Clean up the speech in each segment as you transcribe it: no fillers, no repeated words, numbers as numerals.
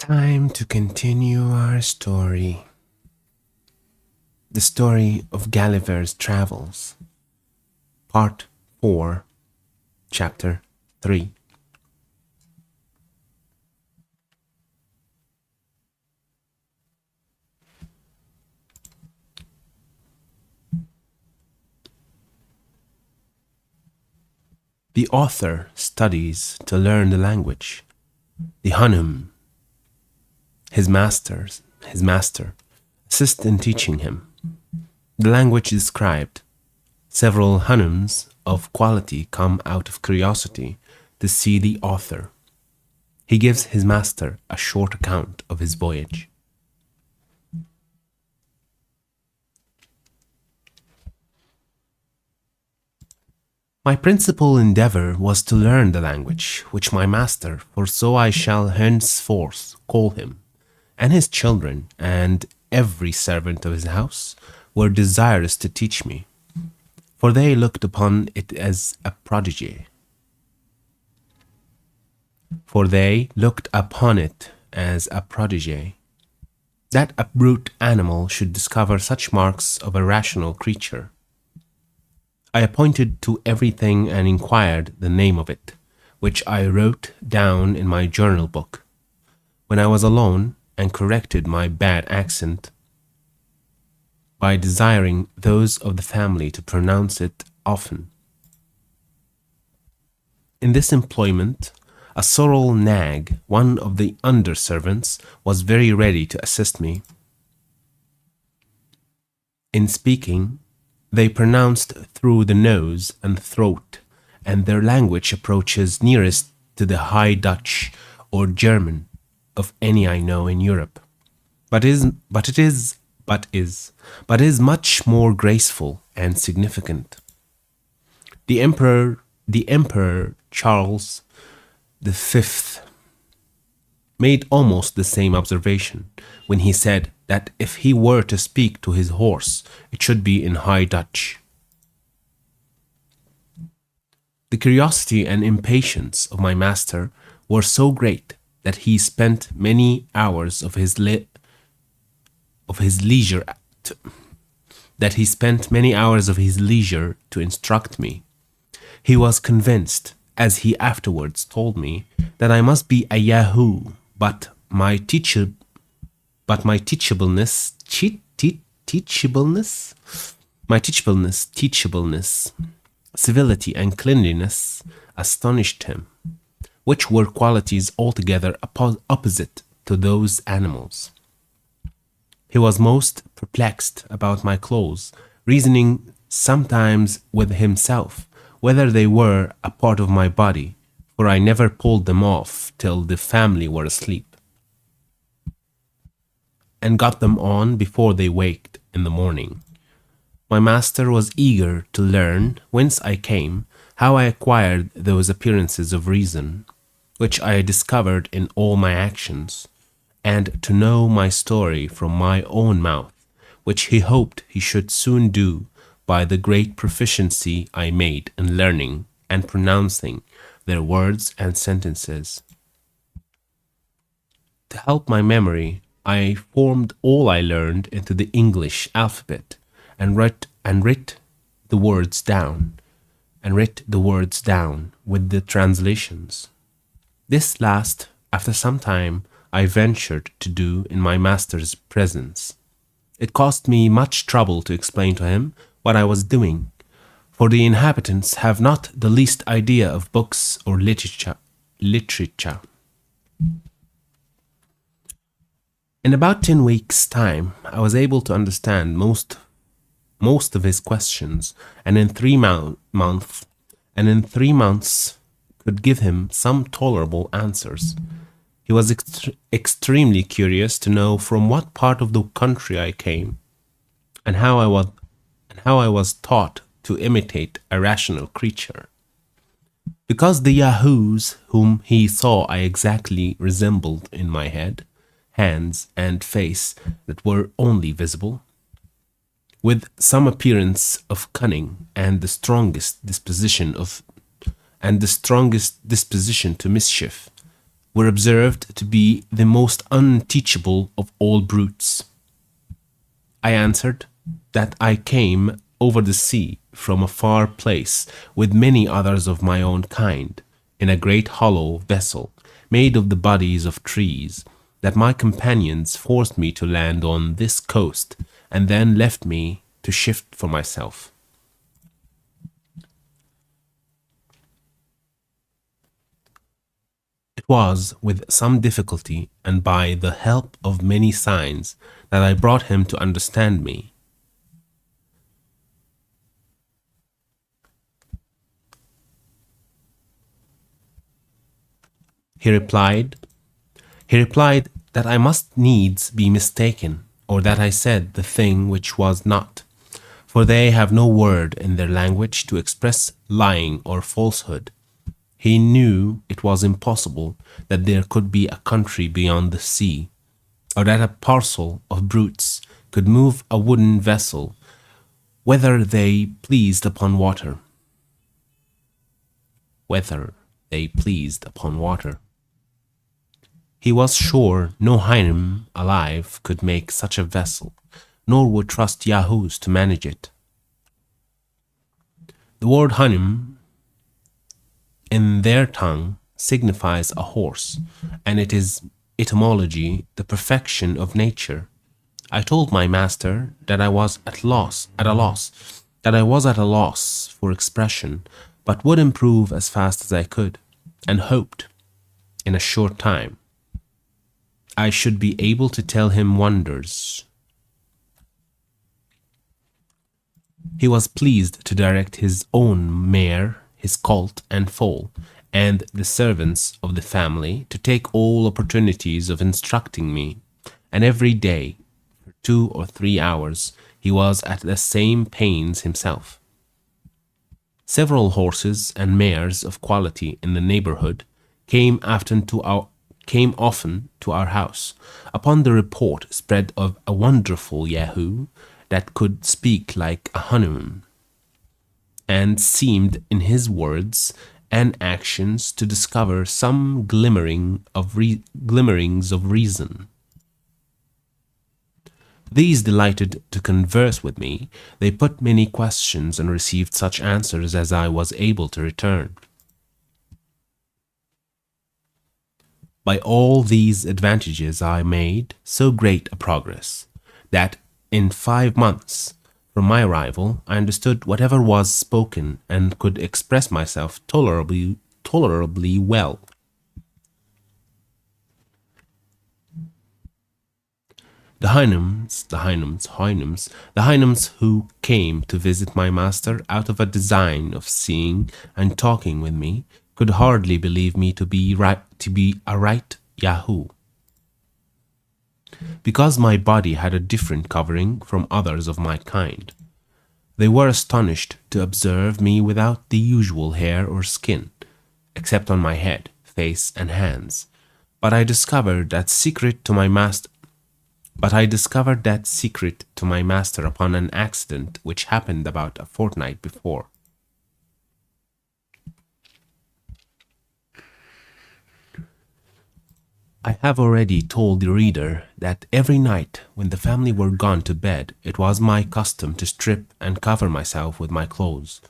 Time to continue our story. The story of Gulliver's Travels, Part 4, Chapter 3. The author studies to learn the language. The Hanum, his master, assist in teaching him. The language described. Several Hanums of quality come out of curiosity to see the author. He gives his master a short account of his voyage. My principal endeavor was to learn the language, which my master, for so I shall henceforth call him, and his children, and every servant of his house, were desirous to teach me, for they looked upon it as a prodigy. That a brute animal should discover such marks of a rational creature. I pointed to everything and inquired the name of it, which I wrote down in my journal book. When I was alone, and corrected my bad accent by desiring those of the family to pronounce it often. In this employment, a sorrel nag, one of the under servants, was very ready to assist me. In speaking, they pronounced through the nose and throat, and their language approaches nearest to the High Dutch or German of any I know in Europe, but is much more graceful and significant. The Emperor Charles V made almost the same observation when he said that if he were to speak to his horse, it should be in High Dutch. The curiosity and impatience of my master were so great that he spent many hours of his leisure to instruct me. He was convinced, as he afterwards told me, that I must be a Yahoo, but my teachableness, civility and cleanliness astonished him, which were qualities altogether opposite to those animals. He was most perplexed about my clothes, reasoning sometimes with himself whether they were a part of my body, for I never pulled them off till the family were asleep, and got them on before they waked in the morning. My master was eager to learn whence I came, how I acquired those appearances of reason, which I discovered in all my actions, and to know my story from my own mouth, which he hoped he should soon do by the great proficiency I made in learning and pronouncing their words and sentences. To help my memory, I formed all I learned into the English alphabet, and writ the words down with the translations. This last, after some time, I ventured to do in my master's presence. It cost me much trouble to explain to him what I was doing, for the inhabitants have not the least idea of books or literature. In about 10 weeks' time, I was able to understand most of his questions, and in 3 months could give him some tolerable answers. He was extremely curious to know from what part of the country I came, and how I was taught to imitate a rational creature. Because the Yahoos whom he saw I exactly resembled in my head, hands, and face that were only visible, with some appearance of cunning and the strongest disposition to mischief, were observed to be the most unteachable of all brutes. I answered that I came over the sea from a far place with many others of my own kind, in a great hollow vessel made of the bodies of trees, that my companions forced me to land on this coast and then left me to shift for myself. It was with some difficulty and by the help of many signs that I brought him to understand me. He replied, He replied that I must needs be mistaken, or that I said the thing which was not, for they have no word in their language to express lying or falsehood. He knew it was impossible that there could be a country beyond the sea, or that a parcel of brutes could move a wooden vessel, whether they pleased upon water. Whether they pleased upon water. He was sure no Hainim alive could make such a vessel, nor would trust Yahoos to manage it. The word Hainim in their tongue signifies a horse, and it is etymology the perfection of nature. I told my master that I was at a loss for expression, but would improve as fast as I could, and hoped, in a short time, I should be able to tell him wonders. He was pleased to direct his own mare, his colt and foal, and the servants of the family to take all opportunities of instructing me, and every day, for 2 or 3 hours, he was at the same pains himself. Several horses and mares of quality in the neighborhood came often to our house, upon the report spread of a wonderful Yahoo that could speak like a honeymoon, and seemed in his words and actions to discover some glimmerings of reason. These delighted to converse with me. They put many questions and received such answers as I was able to return. By all these advantages I made so great a progress, that in 5 months from my arrival I understood whatever was spoken and could express myself tolerably well. The Hainems who came to visit my master out of a design of seeing and talking with me could hardly believe me to be a right Yahoo, because my body had a different covering from others of my kind. They were astonished to observe me without the usual hair or skin, except on my head, face, and hands. But I discovered that secret to my master upon an accident which happened about a fortnight before. I have already told the reader that every night when the family were gone to bed, it was my custom to strip and cover myself with my clothes.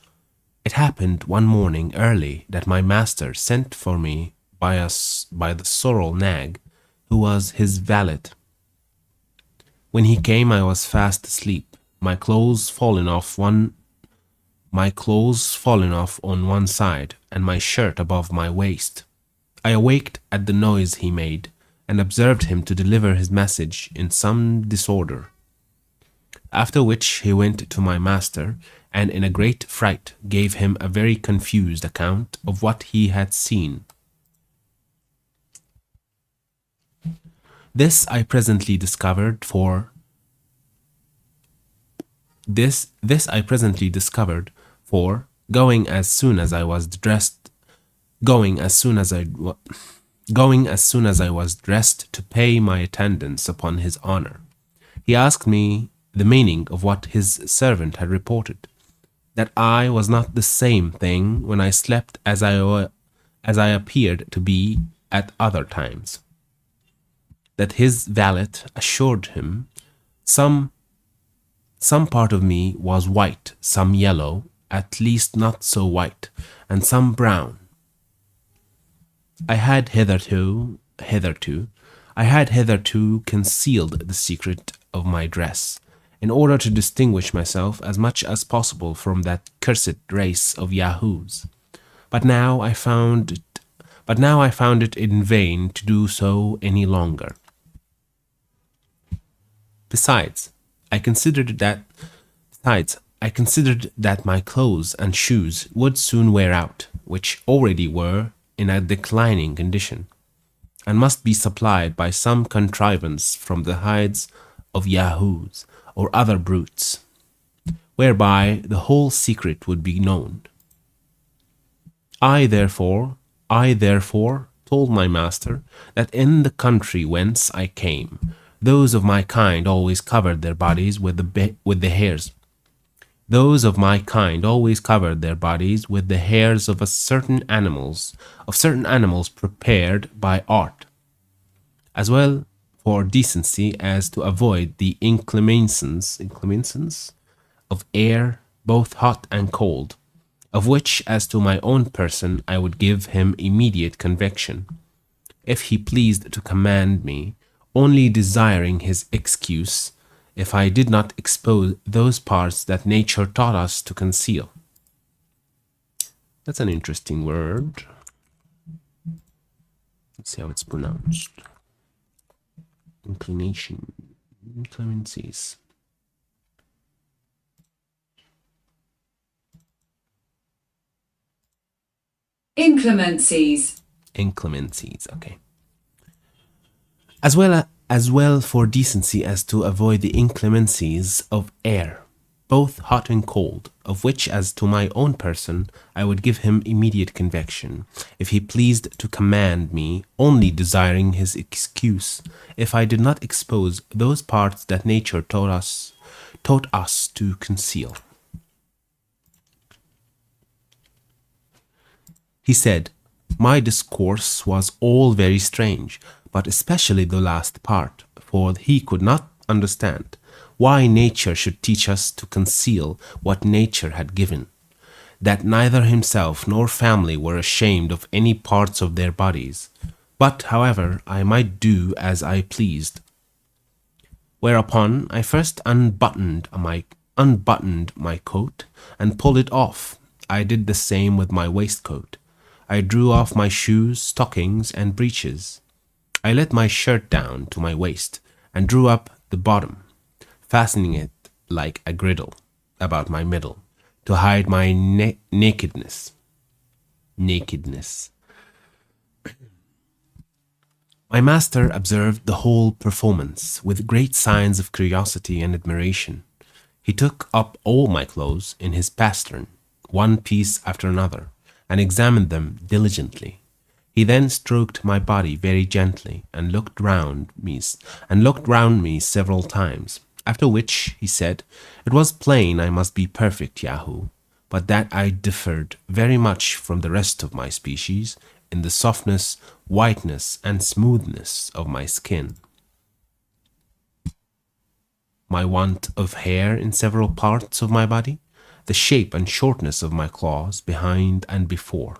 It happened one morning early that my master sent for me by the sorrel nag, who was his valet. When he came, I was fast asleep, my clothes fallen off on one side, and my shirt above my waist. I awaked at the noise he made, and observed him to deliver his message in some disorder. After which he went to my master, and in a great fright gave him a very confused account of what he had seen. This I presently discovered, for going as soon as I was dressed to pay my attendance upon his honor. He asked me the meaning of what his servant had reported, that I was not the same thing when I slept as I appeared to be at other times, that his valet assured him some some part of me was white, some yellow, at least not so white, and some brown. I had hitherto concealed the secret of my dress, in order to distinguish myself as much as possible from that cursed race of Yahoos. But now I found it in vain to do so any longer. Besides, I considered that my clothes and shoes would soon wear out, which already were in a declining condition, and must be supplied by some contrivance from the hides of Yahoos or other brutes, whereby the whole secret would be known. I therefore told my master that in the country whence I came, those of my kind always covered their bodies with the hairs. Those of my kind always covered their bodies with the hairs of certain animals prepared by art, as well for decency as to avoid the inclemencies of air, both hot and cold, of which as to my own person I would give him immediate conviction, if he pleased to command me, only desiring his excuse, if I did not expose those parts that nature taught us to conceal. That's an interesting word. Let's see how it's pronounced. Inclination, inclemencies. Inclemencies. Inclemencies, okay. As well for decency as to avoid the inclemencies of air, both hot and cold, of which as to my own person I would give him immediate conviction, if he pleased to command me, only desiring his excuse, if I did not expose those parts that nature taught us to conceal. He said, my discourse was all very strange, but especially the last part, for he could not understand why nature should teach us to conceal what nature had given, that neither himself nor family were ashamed of any parts of their bodies, but, however, I might do as I pleased. Whereupon I first unbuttoned my coat and pulled it off. I did the same with my waistcoat. I drew off my shoes, stockings, and breeches. I let my shirt down to my waist and drew up the bottom, fastening it like a girdle about my middle to hide my nakedness. My master observed the whole performance with great signs of curiosity and admiration. He took up all my clothes in his pastern, one piece after another, and examined them diligently. He then stroked my body very gently and looked round me several times, after which he said, it was plain I must be perfect Yahoo, but that I differed very much from the rest of my species in the softness, whiteness, and smoothness of my skin, my want of hair in several parts of my body, the shape and shortness of my claws behind and before,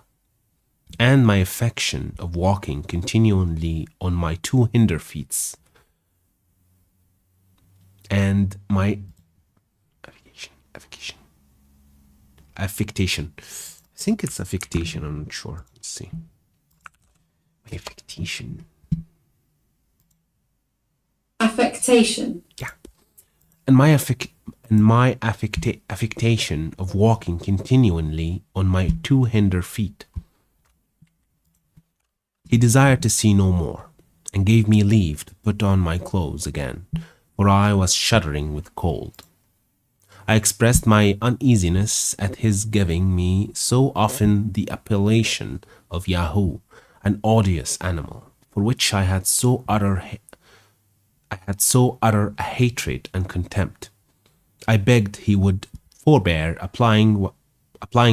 and my affection of walking continually on my two hinder feet, and my affectation. I think it's affectation, I'm not sure. Let's see. My affectation. Affectation. Yeah. And my affectation of walking continually on my two hinder feet. He desired to see no more, and gave me leave to put on my clothes again, for I was shuddering with cold. I expressed my uneasiness at his giving me so often the appellation of Yahoo, an odious animal, for which I had so utter a hatred and contempt. I begged he would forbear applying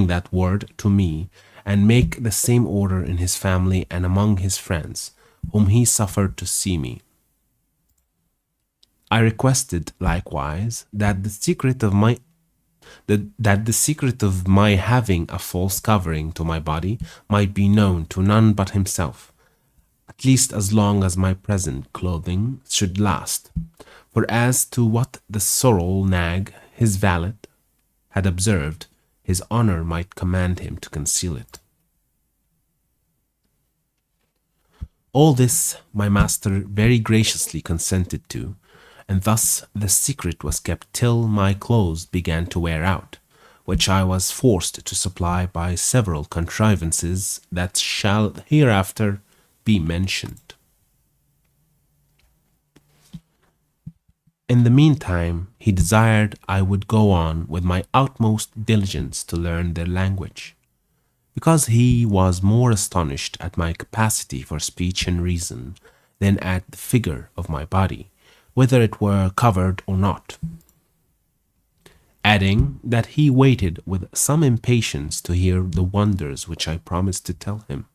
that word to me, and make the same order in his family and among his friends, whom he suffered to see me. I requested likewise that the secret of my having a false covering to my body might be known to none but himself, at least as long as my present clothing should last. For as to what the sorrel nag, his valet, had observed, his honor might command him to conceal it. All this my master very graciously consented to, and thus the secret was kept till my clothes began to wear out, which I was forced to supply by several contrivances that shall hereafter be mentioned. In the meantime, he desired I would go on with my utmost diligence to learn their language, because he was more astonished at my capacity for speech and reason than at the figure of my body, whether it were covered or not, adding that he waited with some impatience to hear the wonders which I promised to tell him.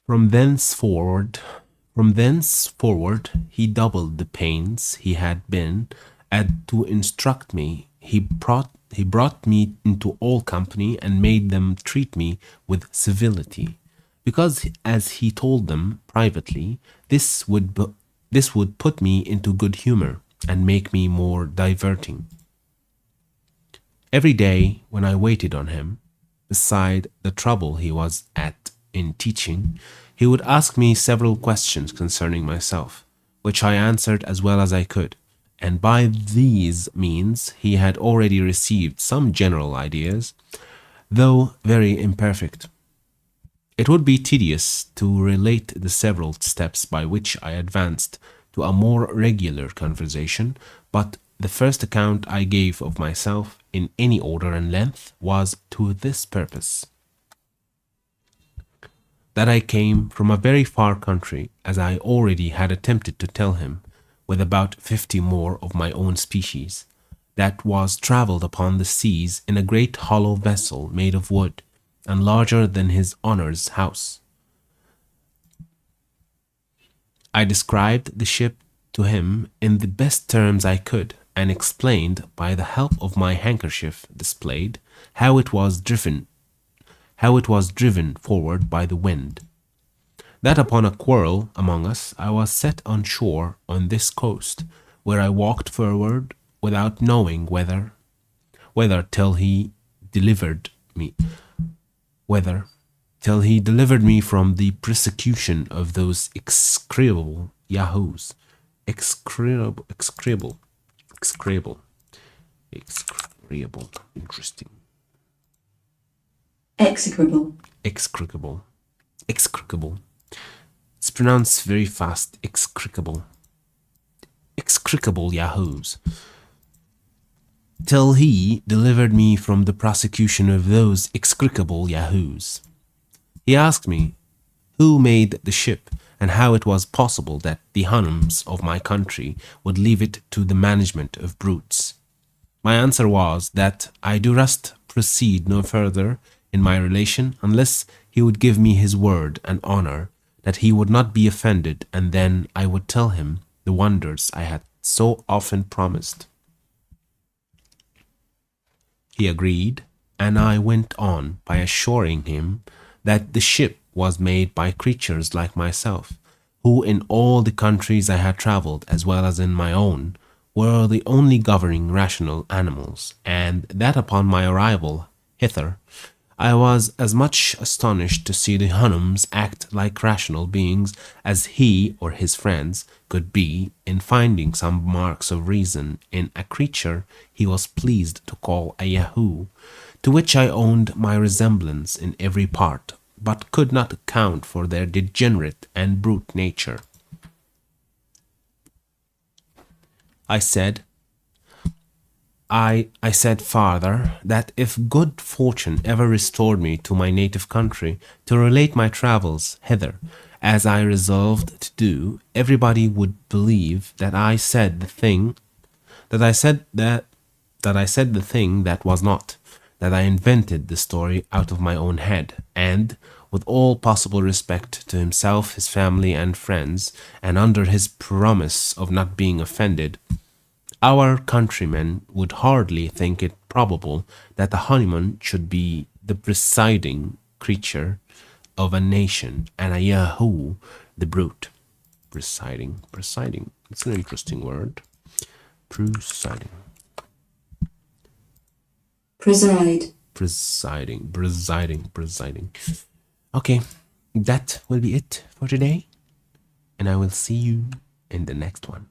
From thenceforward, he doubled the pains he had been at to instruct me. He brought me into all company and made them treat me with civility, because, as he told them privately, this would put me into good humor and make me more diverting. Every day when I waited on him, beside the trouble he was at in teaching, he would ask me several questions concerning myself, which I answered as well as I could, and by these means he had already received some general ideas, though very imperfect. It would be tedious to relate the several steps by which I advanced to a more regular conversation, but the first account I gave of myself in any order and length was to this purpose: that I came from a very far country, as I already had attempted to tell him, with about 50 more of my own species, that was travelled upon the seas in a great hollow vessel made of wood, and larger than his honour's house. I described the ship to him in the best terms I could, and explained, by the help of my handkerchief displayed, how it was driven forward by the wind. That upon a quarrel among us, I was set on shore on this coast, where I walked forward without knowing whether till he delivered me from the persecution of those execrable yahoos. Execrable. Interesting. Execrable. Execrable. It's pronounced very fast. Execrable yahoos. Till he delivered me from the prosecution of those execrable yahoos. He asked me who made the ship, and how it was possible that the Huns of my country would leave it to the management of brutes. My answer was that I durst proceed no further in my relation unless he would give me his word and honor that he would not be offended, and then I would tell him the wonders I had so often promised. He agreed, and I went on by assuring him that the ship was made by creatures like myself, who in all the countries I had travelled, as well as in my own, were the only governing rational animals, and that upon my arrival hither, I was as much astonished to see the Huns act like rational beings as he or his friends could be in finding some marks of reason in a creature he was pleased to call a Yahoo, to which I owned my resemblance in every part, but could not account for their degenerate and brute nature. I said farther, that if good fortune ever restored me to my native country, to relate my travels hither, as I resolved to do, everybody would believe that I said that I said the thing that was not, that I invented the story out of my own head, and, with all possible respect to himself, his family, and friends, and under his promise of not being offended, our countrymen would hardly think it probable that the honeymoon should be the presiding creature of a nation, and a Yahoo the brute. Presiding. It's an interesting word. Presiding. Presiding. Okay, that will be it for today, and I will see you in the next one.